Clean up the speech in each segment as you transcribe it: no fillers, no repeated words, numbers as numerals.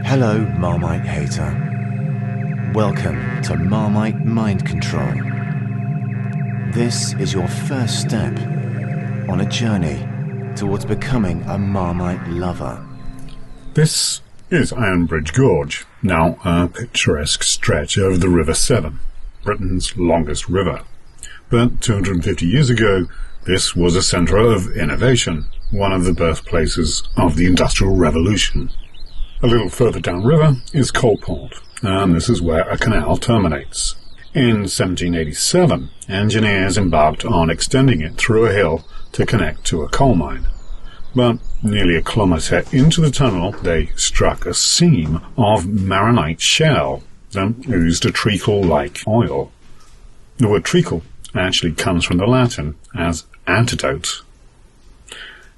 Hello, Marmite hater. Welcome to Marmite Mind Control. This is your first step on a journey towards becoming a Marmite lover. This is Ironbridge Gorge, now a picturesque stretch over the River Severn, Britain's longest river. But 250 years ago, this was a centre of innovation, one of the birthplaces of the Industrial Revolution. A little further downriver is Coalport, and this is where a canal terminates. In 1787, engineers embarked on extending it through a hill to connect to a coal mine. But nearly a kilometre into the tunnel, they struck a seam of Marinite shale that oozed a treacle like oil. The word treacle actually comes from the Latin as antidote.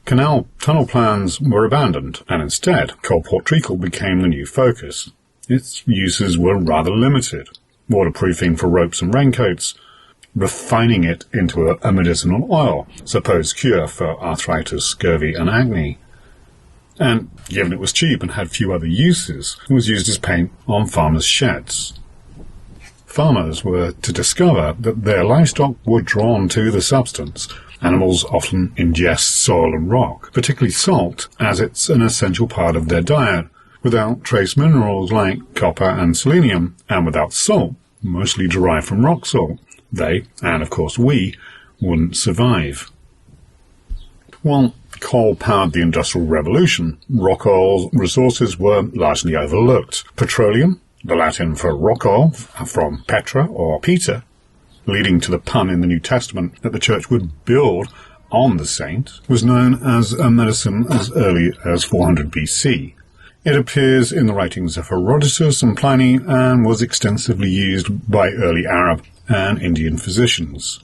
Canal tunnel plans were abandoned, and instead Coalport treacle became the new focus. Its uses were rather limited: waterproofing for ropes and raincoats, refining it into a medicinal oil, supposed cure for arthritis, scurvy and acne. And given it was cheap and had few other uses, it was used as paint on farmers' sheds. Farmers were to discover that their livestock were drawn to the substance. Animals often ingest soil and rock, particularly salt, as it's an essential part of their diet. Without trace minerals like copper and selenium, and without salt, mostly derived from rock salt, they, and of course we, wouldn't survive. While coal powered the Industrial Revolution, rock oil resources were largely overlooked. Petroleum, the Latin for rock oil, from petra or peter, leading to the pun in the New Testament that the church would build on the saint, was known as a medicine as early as 400 BC. It appears in the writings of Herodotus and Pliny and was extensively used by early Arab and Indian physicians.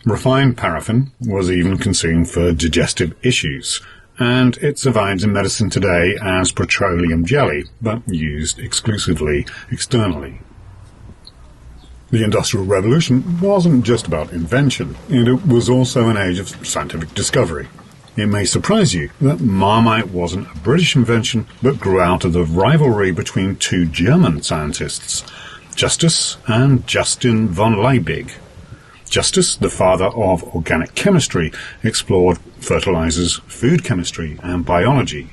Refined paraffin was even consumed for digestive issues, and it survives in medicine today as petroleum jelly, but used exclusively externally. The Industrial Revolution wasn't just about invention, it was also an age of scientific discovery. It may surprise you that Marmite wasn't a British invention, but grew out of the rivalry between two German scientists, Justus and Justin von Liebig. Justus, the father of organic chemistry, explored fertilizers, food chemistry, and biology.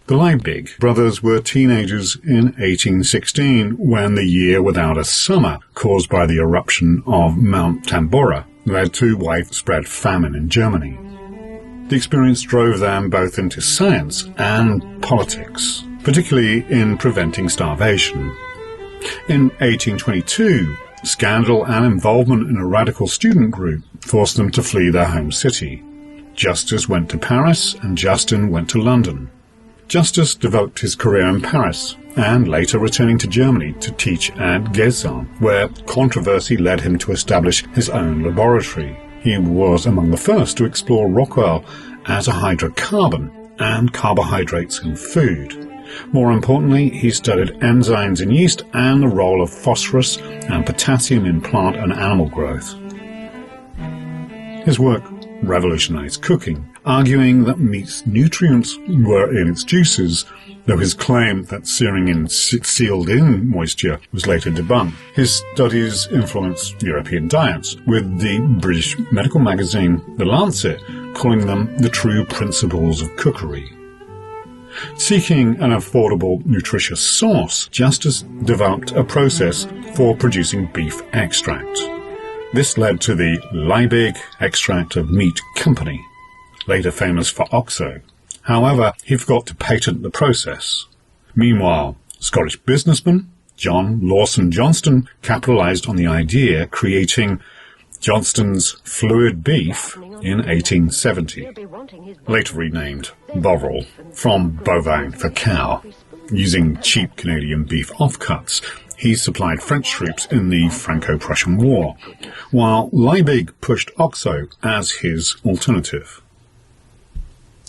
The Liebig brothers were teenagers in 1816 when the year without a summer, caused by the eruption of Mount Tambora, led to widespread famine in Germany. The experience drove them both into science and politics, particularly in preventing starvation. In 1822, scandal and involvement in a radical student group forced them to flee their home city. Justus went to Paris and Justin went to London. Justus developed his career in Paris, and later returning to Germany to teach at Gießen, where controversy led him to establish his own laboratory. He was among the first to explore rock oil as a hydrocarbon and carbohydrates in food. More importantly, he studied enzymes in yeast and the role of phosphorus and potassium in plant and animal growth. His work revolutionized cooking, arguing that meat's nutrients were in its juices, though his claim that searing in sealed-in moisture was later debunked. His studies influenced European diets, with the British medical magazine The Lancet calling them the true principles of cookery. Seeking an affordable, nutritious source, Justus developed a process for producing beef extract. This led to the Liebig Extract of Meat Company, later famous for OXO. However, he forgot to patent the process. Meanwhile, Scottish businessman John Lawson Johnston capitalized on the idea, creating Johnston's Fluid Beef in 1870, later renamed Bovril, from bovine for cow. Using cheap Canadian beef offcuts, he supplied French troops in the Franco-Prussian War, while Liebig pushed OXO as his alternative.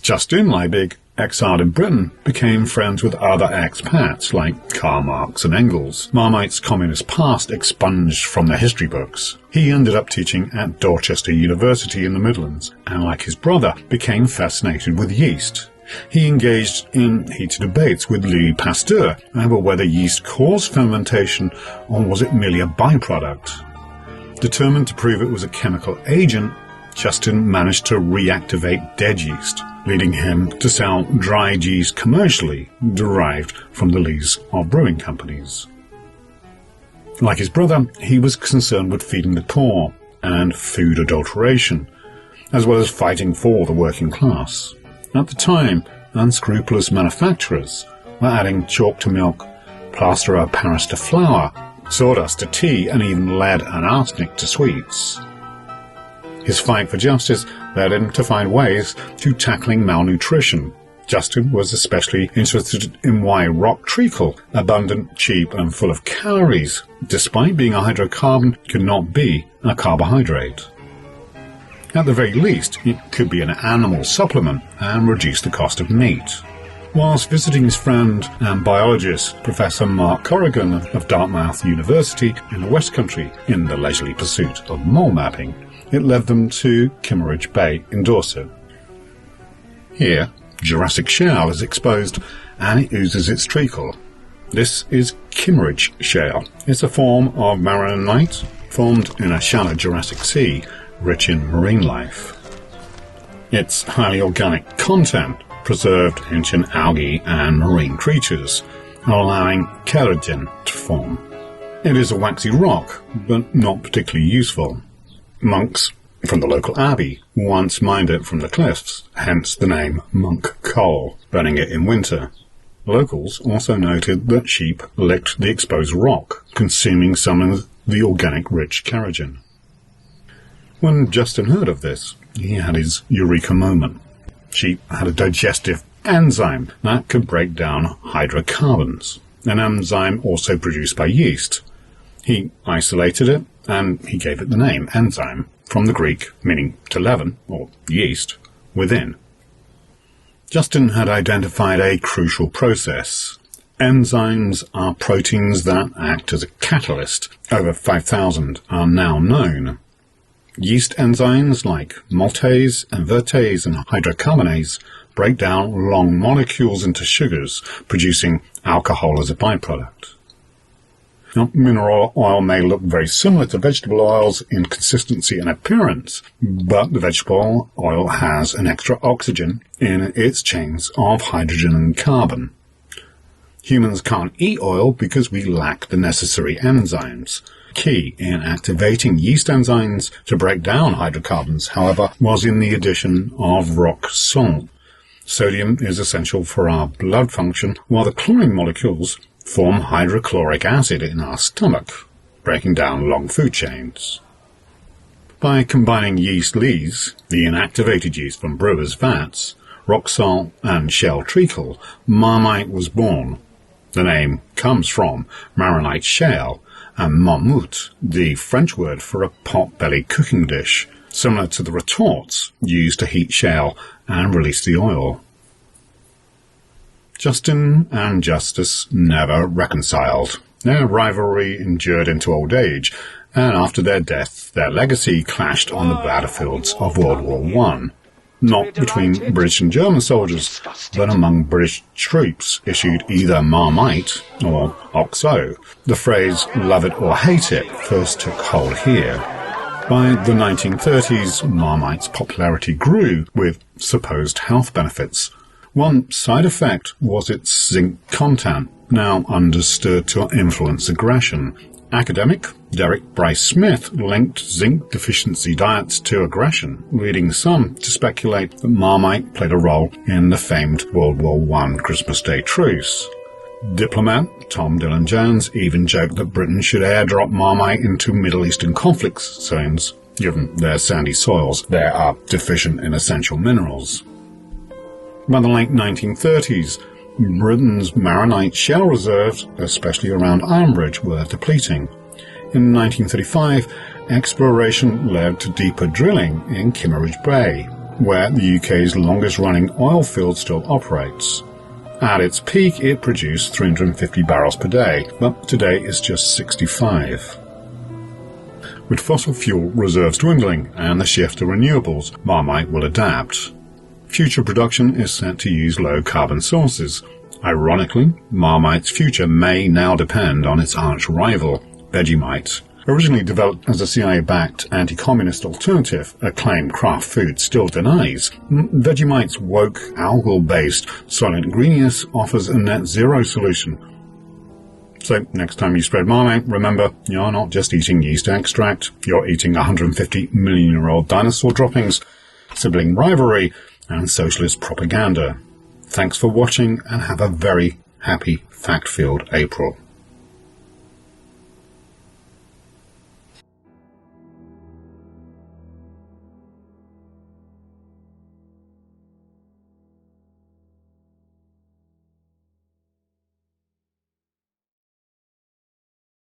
Justin Liebig, exiled in Britain, became friends with other expats like Karl Marx and Engels. Marmite's communist past expunged from their history books. He ended up teaching at Dorchester University in the Midlands, and like his brother, became fascinated with yeast. He engaged in heated debates with Louis Pasteur over whether yeast caused fermentation or was it merely a byproduct. Determined to prove it was a chemical agent, Justin managed to reactivate dead yeast, leading him to sell dried yeast commercially, derived from the lees of brewing companies. Like his brother, he was concerned with feeding the poor and food adulteration, as well as fighting for the working class. At the time, unscrupulous manufacturers were adding chalk to milk, plaster of Paris to flour, sawdust to tea, and even lead and arsenic to sweets. His fight for justice led him to find ways to tackling malnutrition. Justin was especially interested in why rock treacle, abundant, cheap, and full of calories, despite being a hydrocarbon, could not be a carbohydrate. At the very least, it could be an animal supplement and reduce the cost of meat. Whilst visiting his friend and biologist, Professor Mark Corrigan of Dartmouth University in the West Country in the leisurely pursuit of mole mapping, it led them to Kimmeridge Bay in Dorset. Here, Jurassic shale is exposed and it oozes its treacle. This is Kimmeridge shale. It's a form of Marinite formed in a shallow Jurassic Sea, rich in marine life. Its highly organic content preserved ancient algae and marine creatures, allowing keratin to form. It is a waxy rock, but not particularly useful. Monks from the local abbey once mined it from the cliffs, hence the name monk coal, burning it in winter. Locals also noted that sheep licked the exposed rock, consuming some of the organic rich keratin. When Justin heard of this, he had his eureka moment. Sheep had a digestive enzyme that could break down hydrocarbons, an enzyme also produced by yeast. He isolated it, and he gave it the name enzyme, from the Greek meaning to leaven, or yeast, within. Justin had identified a crucial process. Enzymes are proteins that act as a catalyst. Over 5,000 are now known. Yeast enzymes like maltase, invertase, and hydrocarbonase break down long molecules into sugars, producing alcohol as a byproduct. Now, mineral oil may look very similar to vegetable oils in consistency and appearance, but the vegetable oil has an extra oxygen in its chains of hydrogen and carbon. Humans can't eat oil because we lack the necessary enzymes. Key in activating yeast enzymes to break down hydrocarbons, however, was in the addition of rock salt. Sodium is essential for our blood function, while the chlorine molecules form hydrochloric acid in our stomach, breaking down long food chains. By combining yeast lees, the inactivated yeast from brewers' vats, rock salt and shell treacle, Marmite was born. The name comes from Marinite shale, and marmite, the French word for a pot-bellied cooking dish, similar to the retorts used to heat shale and release the oil. Justin and Justus never reconciled. Their rivalry endured into old age, and after their death, their legacy clashed on the battlefields of World War I. Not between British and German soldiers, but among British troops issued either Marmite or Oxo. The phrase "love it or hate it" first took hold here. By the 1930s, Marmite's popularity grew with supposed health benefits. One side effect was its zinc content, now understood to influence aggression. Academic Derek Bryce Smith linked zinc deficiency diets to aggression, leading some to speculate that Marmite played a role in the famed World War I Christmas Day truce. Diplomat Tom Dillon Jones even joked that Britain should airdrop Marmite into Middle Eastern conflict zones, given their sandy soils there are deficient in essential minerals. By the late 1930s, Britain's Marinite shale reserves, especially around Ironbridge, were depleting. In 1935, exploration led to deeper drilling in Kimmeridge Bay, where the UK's longest-running oil field still operates. At its peak, it produced 350 barrels per day, but today it's just 65. With fossil fuel reserves dwindling and the shift to renewables, Marmite will adapt. future production is set to use low-carbon sources. Ironically, Marmite's future may now depend on its arch-rival, Vegemite. Originally developed as a CIA-backed anti-communist alternative, a claim Kraft Foods still denies, Vegemite's woke, algal-based Soylent Greenius offers a net-zero solution. So, next time you spread Marmite, remember, you're not just eating yeast extract, you're eating 150 million-year-old dinosaur droppings, sibling rivalry, and socialist propaganda. Thanks for watching, and have a very happy fact-filled April.